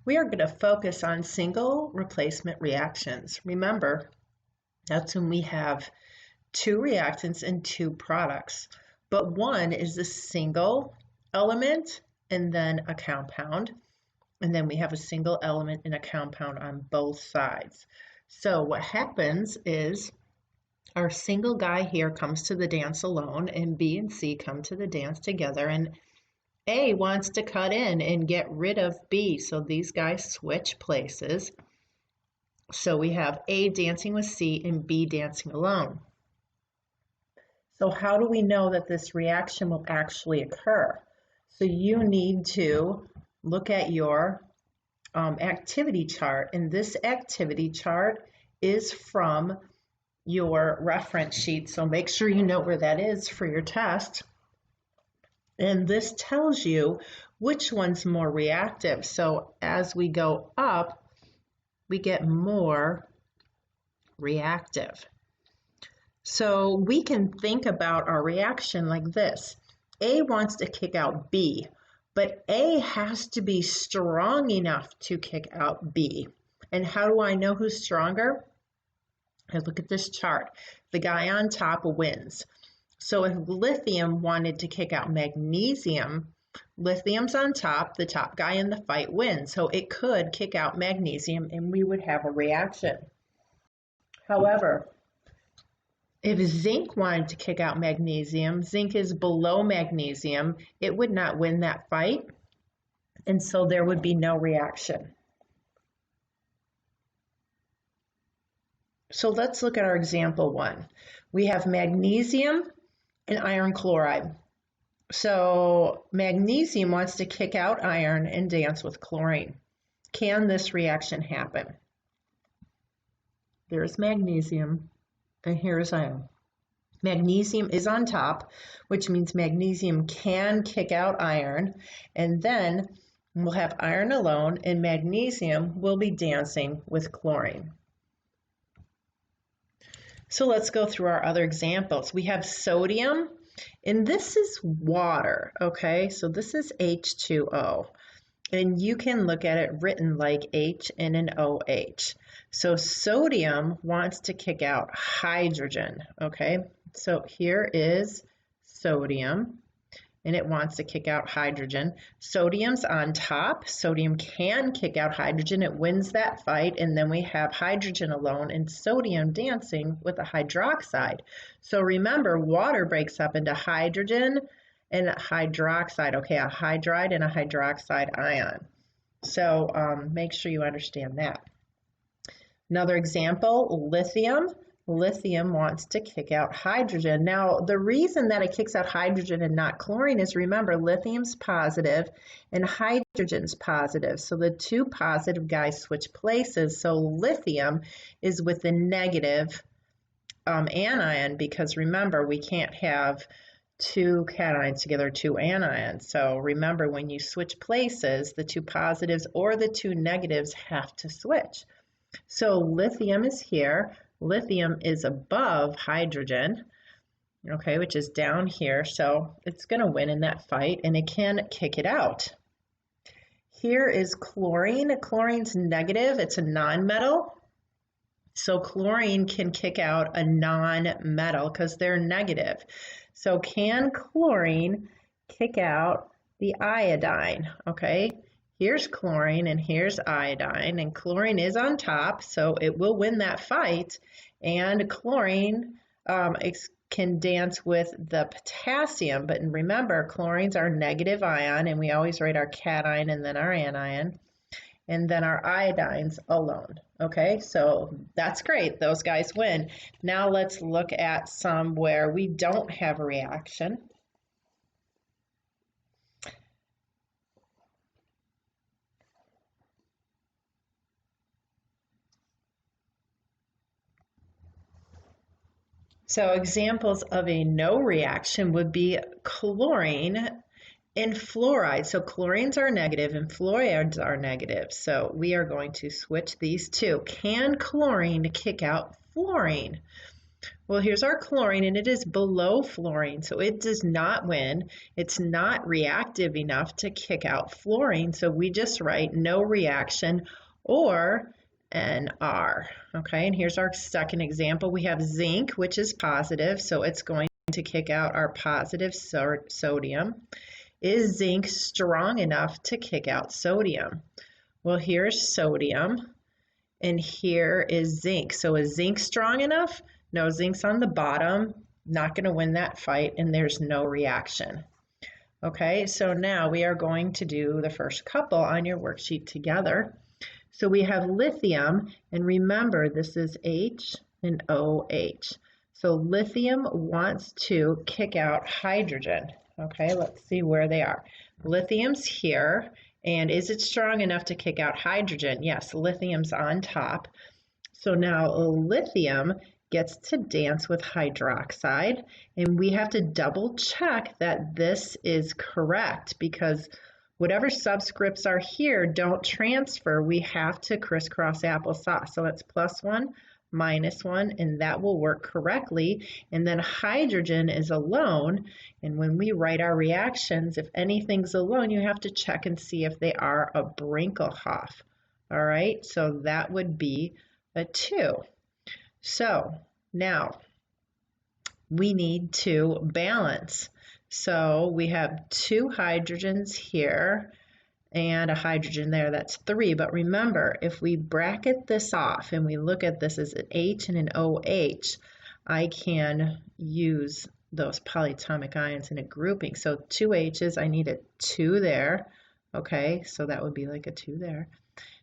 We are going to focus on single replacement reactions. Remember, that's when we have two reactants and two products, but one is a single element and then a compound, and then we have a single element and a compound on both sides. So what happens is our single guy here comes to the dance alone, and B and C come to the dance together, and A wants to cut in and get rid of B, so these guys switch places. So we have A dancing with C and B dancing alone. So how do we know that this reaction will actually occur? So you need to look at your activity chart, and this activity chart is from your reference sheet, so make sure you know where that is for your test. And this tells you which one's more reactive. So as we go up, we get more reactive. So we can think about our reaction like this. A wants to kick out B, but A has to be strong enough to kick out B. And how do I know who's stronger? Look at this chart. The guy on top wins. So if lithium wanted to kick out magnesium, lithium's on top, the top guy in the fight wins. So it could kick out magnesium and we would have a reaction. However, if zinc wanted to kick out magnesium, zinc is below magnesium, it would not win that fight, and so there would be no reaction. So let's look at our example one. We have magnesium and iron chloride. So magnesium wants to kick out iron and dance with chlorine. Can this reaction happen? There's magnesium and here's iron. Magnesium is on top, which means magnesium can kick out iron, and then we'll have iron alone and magnesium will be dancing with chlorine. So let's go through our other examples. We have sodium, and this is water, okay? So this is H2O, and you can look at it written like H and an OH. So sodium wants to kick out hydrogen, okay? So here is sodium, and it wants to kick out hydrogen. Sodium's on top. Sodium can kick out hydrogen. It wins that fight, and then we have hydrogen alone and sodium dancing with a hydroxide. So remember, water breaks up into hydrogen and hydroxide, okay, a hydride and a hydroxide ion. So make sure you understand that. Another example, lithium. Lithium wants to kick out hydrogen. Now, the reason that it kicks out hydrogen and not chlorine is, remember, lithium's positive and hydrogen's positive. So the two positive guys switch places. So lithium is with the negative anion, because remember, we can't have two cations together, two anions. So remember, when you switch places, the two positives or the two negatives have to switch. So lithium is here. Lithium is above hydrogen, okay, which is down here. So it's going to win in that fight, and it can kick it out. Here is chlorine. Chlorine's negative. It's a nonmetal. So chlorine can kick out a non-metal because they're negative. So can chlorine kick out the iodine? Okay. Here's chlorine and here's iodine, and chlorine is on top, so it will win that fight. And chlorine can dance with the potassium, but remember, chlorines are negative ion, and we always write our cation and then our anion, and then our iodines alone. Okay, so that's great. Those guys win. Now let's look at some where we don't have a reaction. So examples of a no reaction would be chlorine and fluoride. So chlorines are negative and fluorides are negative. So we are going to switch these two. Can chlorine kick out fluorine? Well, here's our chlorine, and it is below fluorine, so it does not win. It's not reactive enough to kick out fluorine, so we just write no reaction or NR. Okay, and here's our second example. We have zinc, which is positive, so it's going to kick out our positive sodium. Is zinc strong enough to kick out sodium? Well, here's sodium, and here is zinc. So is zinc strong enough? No, zinc's on the bottom, not going to win that fight, and there's no reaction. Okay, so now we are going to do the first couple on your worksheet together. So we have lithium, and remember this is H and OH. So lithium wants to kick out hydrogen. Okay, let's see where they are. Lithium's here, and is it strong enough to kick out hydrogen? Yes, lithium's on top. So now lithium gets to dance with hydroxide, and we have to double check that this is correct because whatever subscripts are here don't transfer. We have to crisscross applesauce. So it's +1, -1, and that will work correctly. And then hydrogen is alone, and when we write our reactions, if anything's alone, you have to check and see if they are a Brinkelhoff. All right, so that would be a 2. So now we need to balance. So we have 2 hydrogens here and a hydrogen there, that's 3. But remember, if we bracket this off and we look at this as an H and an OH, I can use those polyatomic ions in a grouping. So 2 H's, I need a 2 there. Okay, so that would be like a 2 there.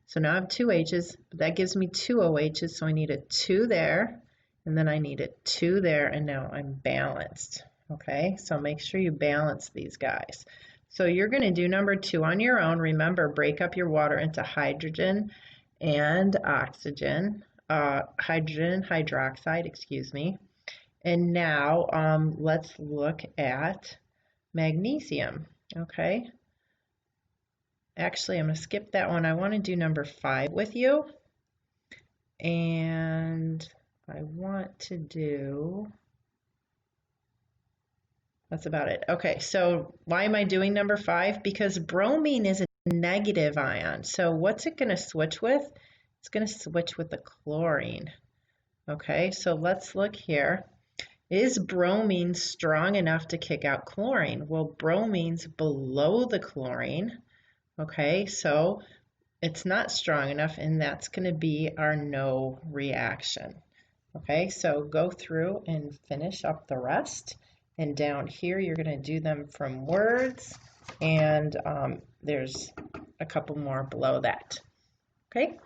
So now I have 2 H's, but that gives me 2 OH's, so I need a 2 there, and then I need a 2 there, and now I'm balanced. Okay, so make sure you balance these guys. So you're going to do number 2 on your own. Remember, break up your water into hydrogen and oxygen, hydrogen hydroxide, excuse me. And now let's look at magnesium, okay? Actually, I'm going to skip that one. I want to do number 5 with you. And I want to do, that's about it. Okay, so why am I doing number 5? Because bromine is a negative ion. So what's it going to switch with? It's going to switch with the chlorine. Okay, so let's look here. Is bromine strong enough to kick out chlorine? Well, bromine's below the chlorine. Okay, so it's not strong enough, and that's going to be our no reaction. Okay, so go through and finish up the rest. And down here, you're going to do them from words, and there's a couple more below that. Okay.